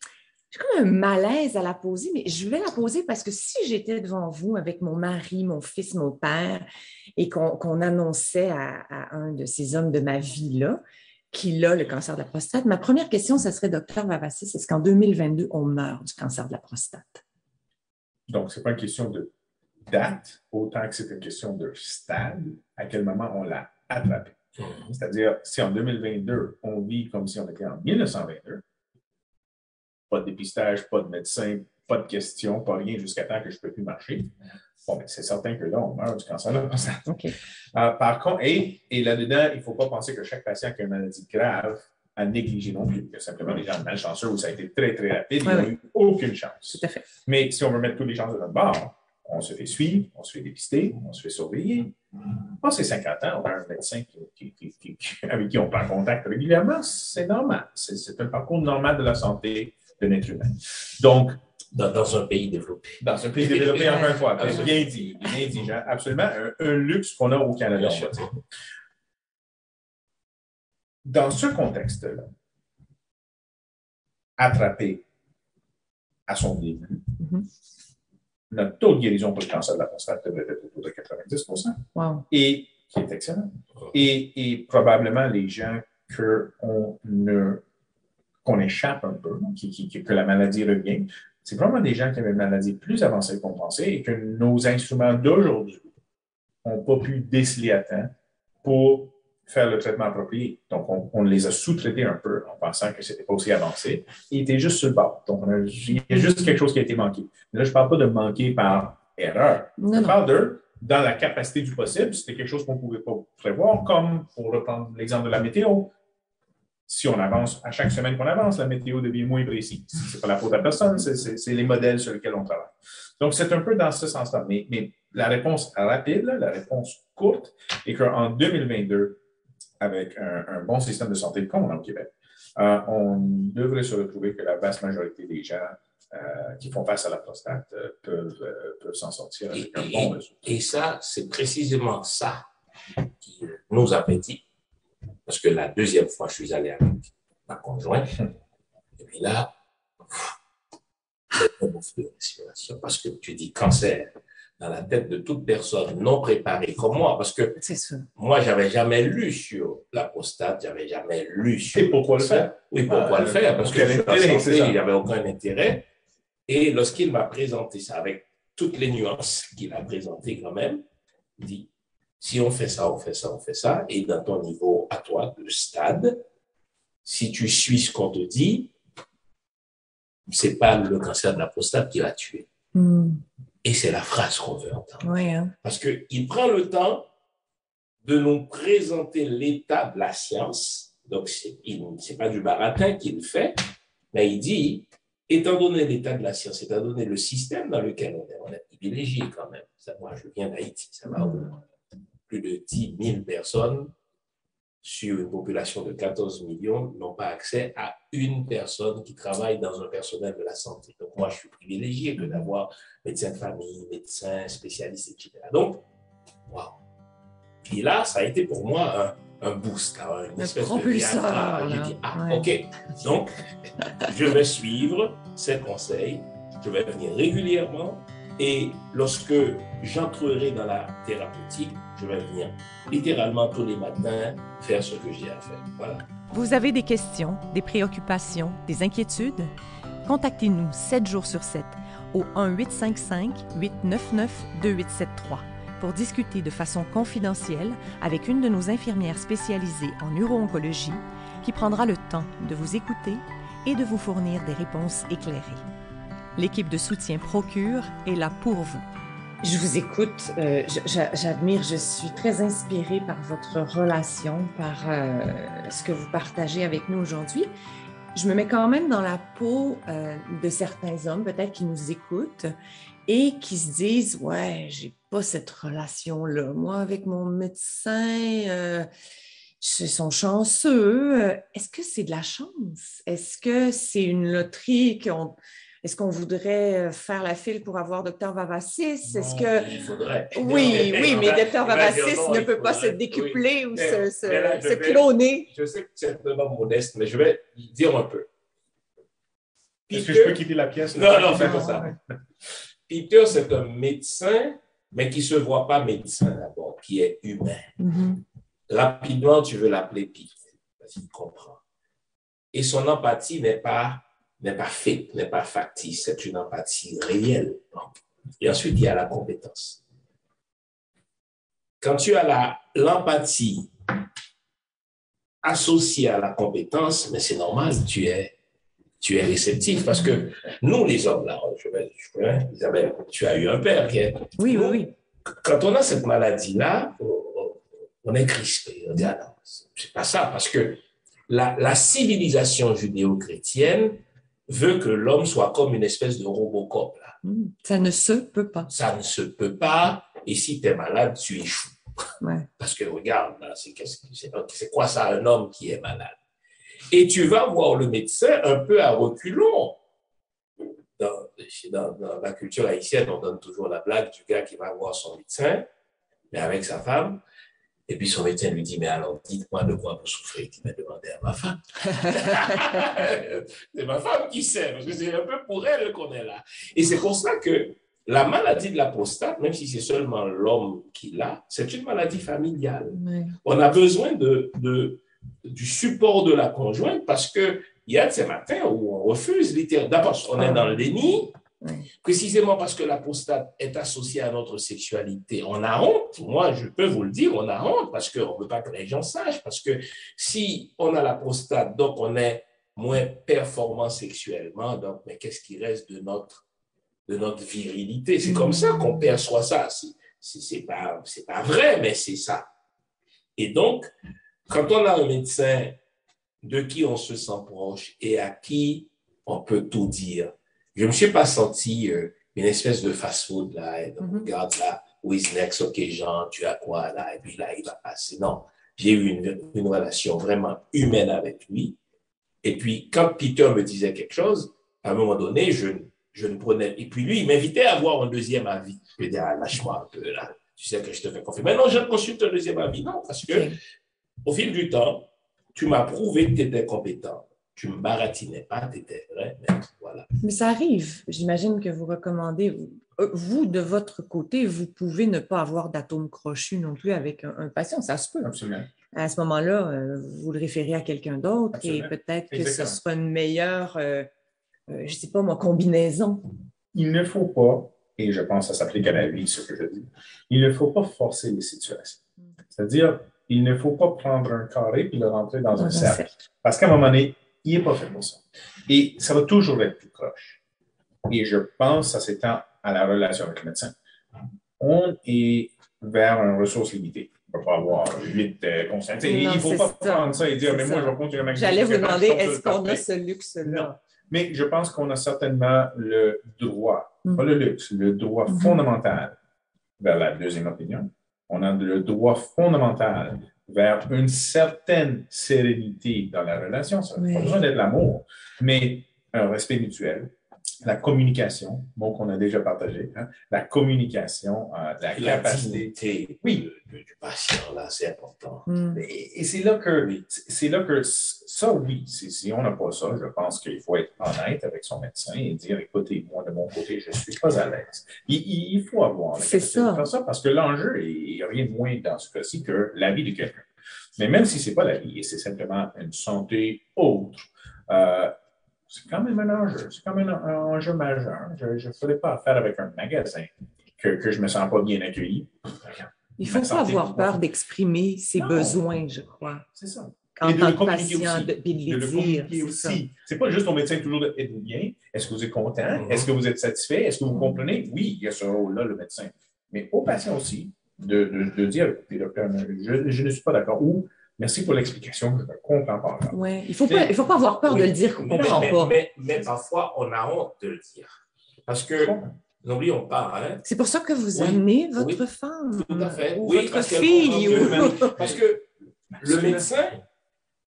comme un malaise à la poser, mais je vais la poser parce que si j'étais devant vous avec mon mari, mon fils, mon père, et qu'on annonçait à un de ces hommes de ma vie-là qu'il a le cancer de la prostate, ma première question, ça serait, Docteur Vavassis, est-ce qu'en 2022, on meurt du cancer de la prostate? Donc, ce n'est pas une question de date, autant que c'est une question de stade, à quel moment on l'a attrapé. C'est-à-dire, si en 2022, on vit comme si on était en 1922, pas de dépistage, pas de médecin, pas de questions, pas rien jusqu'à temps que je ne peux plus marcher. Bon, bien, c'est certain que là, on meurt du cancer de la prostate. Okay. Par contre, et là-dedans, il ne faut pas penser que chaque patient qui a une maladie grave a négligé non plus. Il y a simplement des gens malchanceux où ça a été très, très rapide. Ils n'ont eu aucune chance. Tout à fait. Mais si on veut mettre tous les chances de notre bord, on se fait suivre, on se fait dépister, on se fait surveiller. Passé 50 ans, on a un médecin avec qui on prend contact régulièrement. C'est normal. C'est un parcours normal de la santé de l'être humain. Donc, dans un pays développé. Dans un pays développé, encore une fois. Bien dit, absolument. Un luxe qu'on a au Canada. Dans ce contexte-là, attrapé à son début, notre taux de guérison pour le cancer de la prostate devrait être autour de 90%. Wow. Et qui est excellent. Et probablement les gens qu'on échappe un peu, que la maladie revient, c'est probablement des gens qui avaient une maladie plus avancée qu'on pensait et que nos instruments d'aujourd'hui n'ont pas pu déceler à temps pour faire le traitement approprié. Donc, on les a sous-traités un peu en pensant que ce n'était pas aussi avancé. Ils étaient juste sur le bord. Donc, il y a juste quelque chose qui a été manqué. Mais là, je ne parle pas de manquer par erreur. Je parle de, dans la capacité du possible, c'était quelque chose qu'on ne pouvait pas prévoir, comme, pour reprendre l'exemple de la météo, si on avance, à chaque semaine qu'on avance, la météo devient moins précise. Ce n'est pas la faute à personne, c'est les modèles sur lesquels on travaille. Donc, c'est un peu dans ce sens-là. Mais la réponse rapide, la réponse courte, est qu'en 2022, avec un bon système de santé comme on a au Québec, on devrait se retrouver que la vaste majorité des gens qui font face à la prostate peuvent s'en sortir avec un bon résultat. Et ça, c'est précisément ça qui nous avait dit. Parce que la deuxième fois, je suis allé avec ma conjointe. Et puis là, c'est un bouffon de respiration. Parce que tu dis cancer dans la tête de toute personne non préparée comme moi. Parce que moi, je n'avais jamais lu sur la prostate, je n'avais jamais lu sur. Et pourquoi le faire? Oui, pourquoi le faire? Parce que il n'y avait aucun intérêt. Et lorsqu'il m'a présenté ça avec toutes les nuances qu'il a présentées quand même, il dit, si on fait ça, on fait ça, on fait ça, et dans ton niveau à toi, de stade, si tu suis ce qu'on te dit, c'est pas le cancer de la prostate qui va tuer. Et c'est la phrase qu'on veut entendre. Oui, hein? Parce qu'il prend le temps de nous présenter l'état de la science. Donc, c'est pas du baratin qu'il fait, mais il dit, étant donné l'état de la science, étant donné le système dans lequel on est privilégié quand même. Ça, moi, je viens d'Haïti, ça va plus de 10 000 personnes sur une population de 14 millions n'ont pas accès à une personne qui travaille dans un personnel de la santé. Donc, moi, je suis privilégié que d'avoir médecin de famille, médecin, spécialiste, etc. Donc, waouh! Puis là, ça a été pour moi un boost, une espèce de viagra. J'ai dit, OK, donc, je vais suivre ces conseils, je vais venir régulièrement et lorsque j'entrerai dans la thérapeutique, je vais venir littéralement tous les matins faire ce que j'ai à faire. Voilà. Vous avez des questions, des préoccupations, des inquiétudes? Contactez-nous 7 jours sur 7 au 1-855-899-2873 pour discuter de façon confidentielle avec une de nos infirmières spécialisées en uro-oncologie qui prendra le temps de vous écouter et de vous fournir des réponses éclairées. L'équipe de soutien Procure est là pour vous. Je vous écoute, j'admire, je suis très inspirée par votre relation, par ce que vous partagez avec nous aujourd'hui. Je me mets quand même dans la peau de certains hommes, peut-être qui nous écoutent et qui se disent, ouais, j'ai pas cette relation-là. Moi, avec mon médecin, ils sont chanceux. Est-ce que c'est de la chance? Est-ce que c'est une loterie Est-ce qu'on voudrait faire la file pour avoir Dr Vavasis? Est-ce que... Il faudrait. Oui, mais Dr Vavasis ne peut pas se décupler ou se cloner. Je sais que c'est un homme modeste, mais je vais dire un peu. Est-ce que je peux quitter la pièce? Non, c'est pas ça. Peter, c'est un médecin, mais qui ne se voit pas médecin d'abord, qui est humain. Mm-hmm. Rapidement, tu veux l'appeler Peter, parce qu'il comprend. Et son empathie n'est pas fake, n'est pas factice, c'est une empathie réelle. Et ensuite, il y a la compétence. Quand tu as l'empathie associée à la compétence, mais c'est normal, tu es réceptif parce que nous, les hommes, là, Isabelle, tu as eu un père qui est... Oui. Quand on a cette maladie-là, on est crispé. On dit, ah non, c'est pas ça, parce que la civilisation judéo-chrétienne veut que l'homme soit comme une espèce de Robocop. Là. Ça ne se peut pas. Ça ne se peut pas, et si tu es malade, tu échoues. Ouais. Parce que regarde, là, c'est quoi ça, un homme qui est malade? Et tu vas voir le médecin un peu à reculons. Dans la culture haïtienne, on donne toujours la blague du gars qui va voir son médecin, mais avec sa femme. Et puis son médecin lui dit, mais alors, dites-moi de quoi vous souffrez. Il m'a demandé à ma femme. C'est ma femme qui sait, parce que c'est un peu pour elle qu'on est là. Et c'est pour ça que la maladie de la prostate, même si c'est seulement l'homme qui l'a, c'est une maladie familiale. Ouais. On a besoin du support de la conjointe parce qu'il y a de ces matins où on refuse littéralement. D'abord, on est dans le déni. Oui. Précisément parce que la prostate est associée à notre sexualité. On a honte, moi je peux vous le dire, on a honte parce qu'on ne veut pas que les gens sachent, parce que si on a la prostate, donc on est moins performant sexuellement, donc mais qu'est-ce qui reste de notre virilité? C'est comme ça qu'on perçoit ça. C'est pas vrai, mais c'est ça. Et donc, quand on a un médecin de qui on se sent proche et à qui on peut tout dire, je ne me suis pas senti une espèce de fast-food, là, et donc, regarde là, who is next, ok, Jean, tu as quoi, là, et puis là, il va passer. Non, j'ai eu une relation vraiment humaine avec lui. Et puis, quand Peter me disait quelque chose, à un moment donné, je ne prenais... Et puis lui, il m'invitait à avoir un deuxième avis. Je lui disais, ah, lâche-moi un peu, là, tu sais que je te fais confiance. Mais non, je consulte un deuxième avis. Non, parce que au fil du temps, tu m'as prouvé que tu étais compétent. Tu ne me baratinais pas, tu étais vrai, mais voilà. Mais ça arrive. J'imagine que vous recommandez, vous, de votre côté, vous pouvez ne pas avoir d'atome crochu non plus avec un patient. Ça se peut. Absolument. À ce moment-là, vous le référez à quelqu'un d'autre. Absolument. Et peut-être que ce sera une meilleure, je ne sais pas moi, combinaison. Il ne faut pas, et je pense que ça s'applique à la vie, ce que je dis, il ne faut pas forcer les situations. C'est-à-dire, il ne faut pas prendre un carré et le rentrer dans un cercle. Parce qu'à un moment donné, il n'est pas fait pour ça. Et ça va toujours être plus proche. Et je pense que ça s'étend à la relation avec le médecin. On est vers une ressource limitée. On ne peut pas avoir 8 consciences. Il ne faut pas prendre ça et dire, mais moi, je vais continuer ma vie. J'allais vous demander, est-ce qu'on a ce luxe-là? Non. Mais je pense qu'on a certainement le droit, pas le luxe, le droit fondamental vers la deuxième opinion. On a le droit fondamental vers une certaine sérénité dans la relation. Ça n'a pas besoin d'être l'amour, mais un respect mutuel, la communication, mot qu'on a déjà partagé, hein, la communication, la capacité. Oui, du patient, là, c'est important. Et c'est là que ça, oui, si on n'a pas ça, je pense qu'il faut être honnête avec son médecin et dire, écoutez, moi, de mon côté, je ne suis pas à l'aise. Il faut avoir la capacité de faire ça parce que l'enjeu est rien de moins dans ce cas-ci que la vie de quelqu'un. Mais même si ce n'est pas la vie et c'est simplement une santé autre, c'est quand même un enjeu. C'est quand même un enjeu majeur. Je ne ferais pas affaire avec un magasin que je ne me sens pas bien accueilli. Il ne faut pas avoir peur d'exprimer ses besoins, je crois. C'est ça. En et de tant le que communiquer patient, aussi. de le communiquer aussi. Ce n'est pas juste ton médecin toujours de « êtes-vous bien? Est-ce que vous êtes content? Est-ce que vous êtes satisfait? Est-ce que vous comprenez? » Oui, il y a ce rôle-là, le médecin. Mais au patient aussi, de dire, écoutez, docteur, je ne suis pas d'accord. Ou, merci pour l'explication, je ne comprends pas. Oui, il ne faut pas avoir peur de le dire qu'on ne comprend pas. Mais parfois, on a honte de le dire. Parce que, n'oublions pas, hein. C'est pour ça que vous amenez votre femme. Tout à fait. Ou Oui, votre fille. Parce que le médecin,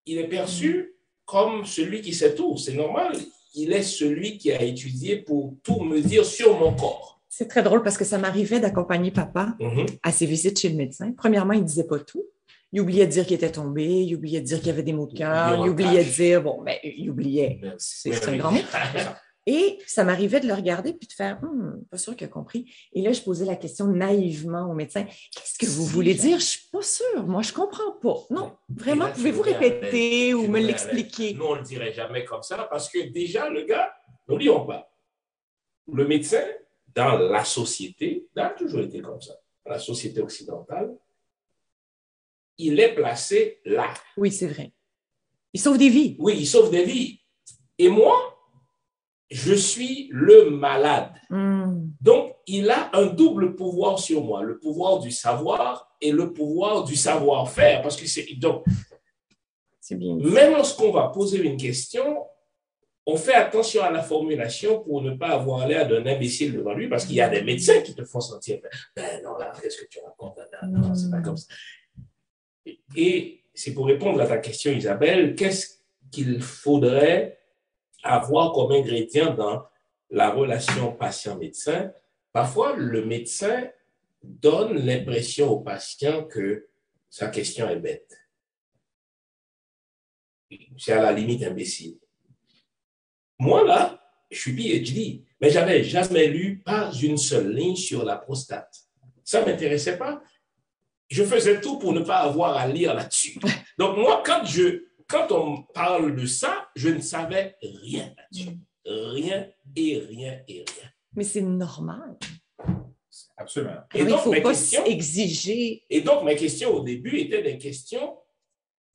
il est perçu comme celui qui sait tout. C'est normal. Il est celui qui a étudié pour tout me dire sur mon corps. C'est très drôle parce que ça m'arrivait d'accompagner papa à ses visites chez le médecin. Premièrement, il ne disait pas tout. Il oubliait de dire qu'il était tombé, il oubliait de dire qu'il y avait des maux de cœur, il oubliait de dire, il oubliait, c'est un grand mot. Et ça m'arrivait de le regarder puis de faire, pas sûr qu'il a compris. Et là, je posais la question naïvement au médecin, qu'est-ce que vous voulez dire? Je suis pas sûre, moi, je comprends pas. Non, vraiment, pouvez-vous répéter ou me l'expliquer? Nous, on le dirait jamais comme ça parce que déjà, le gars, n'oublions pas, le médecin, dans la société, ça a toujours été comme ça, dans la société occidentale, il est placé là. Oui, c'est vrai. Il sauve des vies. Oui, il sauve des vies. Et moi, je suis le malade. Donc, il a un double pouvoir sur moi, le pouvoir du savoir et le pouvoir du savoir-faire. Parce que c'est bien. Même lorsqu'on va poser une question, on fait attention à la formulation pour ne pas avoir l'air d'un imbécile devant lui, parce qu'il y a des médecins qui te font sentir, non, là, qu'est-ce que tu racontes? Non, c'est pas comme ça. Et c'est pour répondre à ta question, Isabelle, qu'est-ce qu'il faudrait avoir comme ingrédient dans la relation patient-médecin? Parfois, le médecin donne l'impression au patient que sa question est bête. C'est à la limite imbécile. Moi, là, je suis PhD, mais je n'avais jamais lu pas une seule ligne sur la prostate. Ça ne m'intéressait pas. Je faisais tout pour ne pas avoir à lire là-dessus. Donc, moi, quand on me parle de ça, je ne savais rien là-dessus. Rien et rien et rien. Mais c'est normal. Absolument. Et donc, il ne faut pas exiger. Et donc, mes questions au début étaient des questions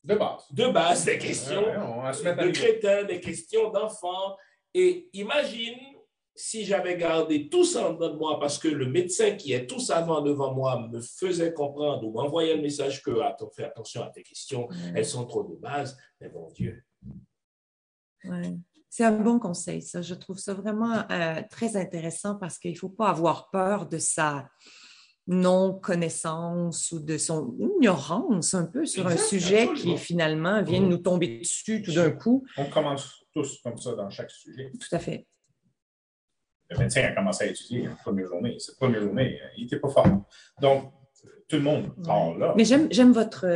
de base. De base, des questions de crétins, des questions d'enfants. Et imagine si j'avais gardé tout ça en dedans de moi parce que le médecin qui est tout savant devant moi me faisait comprendre ou m'envoyait le message que fais attention à tes questions, elles sont trop de base, mais bon Dieu. Ouais. C'est un bon conseil, ça. Je trouve ça vraiment très intéressant parce qu'il ne faut pas avoir peur de sa non-connaissance ou de son ignorance un peu sur un sujet qui finalement vient de nous tomber dessus tout d'un coup. On commence tous comme ça dans chaque sujet. Tout à fait. Le médecin a commencé à étudier la première journée. Cette première journée, il n'était pas fort. Donc, tout le monde part là. Mais j'aime votre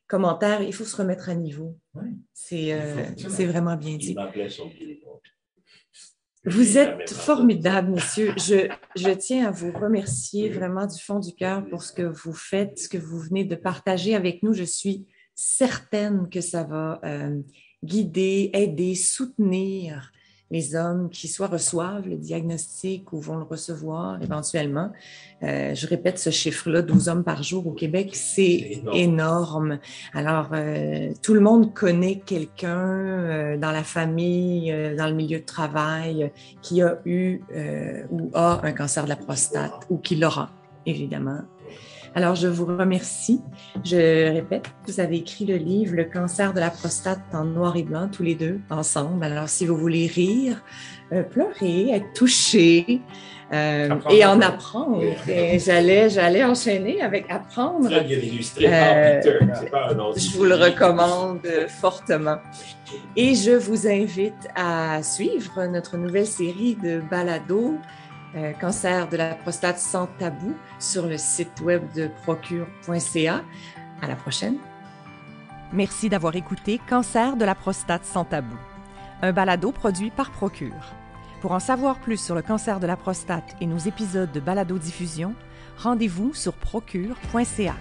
commentaire. Il faut se remettre à niveau. Oui. C'est vraiment bien dit. Il m'appelait son billet. Vous êtes formidables, messieurs. Je tiens à vous remercier vraiment du fond du cœur pour ce que vous faites, ce que vous venez de partager avec nous. Je suis certaine que ça va guider, aider, soutenir les hommes qui soit reçoivent le diagnostic ou vont le recevoir éventuellement. Je répète ce chiffre-là, 12 hommes par jour au Québec, c'est énorme. Alors, tout le monde connaît quelqu'un dans la famille, dans le milieu de travail, qui a eu ou a un cancer de la prostate ou qui l'aura, évidemment. Alors, je vous remercie. Je répète, vous avez écrit le livre « Le cancer de la prostate » en noir et blanc, tous les deux, ensemble. Alors, si vous voulez rire, pleurer, être touché et en apprendre. Et j'allais enchaîner avec apprendre. Très bien illustré par Peter. Je vous le recommande fortement. Et je vous invite à suivre notre nouvelle série de balados cancer de la prostate sans tabou sur le site web de procure.ca. À la prochaine. Merci d'avoir écouté Cancer de la prostate sans tabou, un balado produit par Procure. Pour en savoir plus sur le cancer de la prostate et nos épisodes de balado-diffusion, rendez-vous sur procure.ca.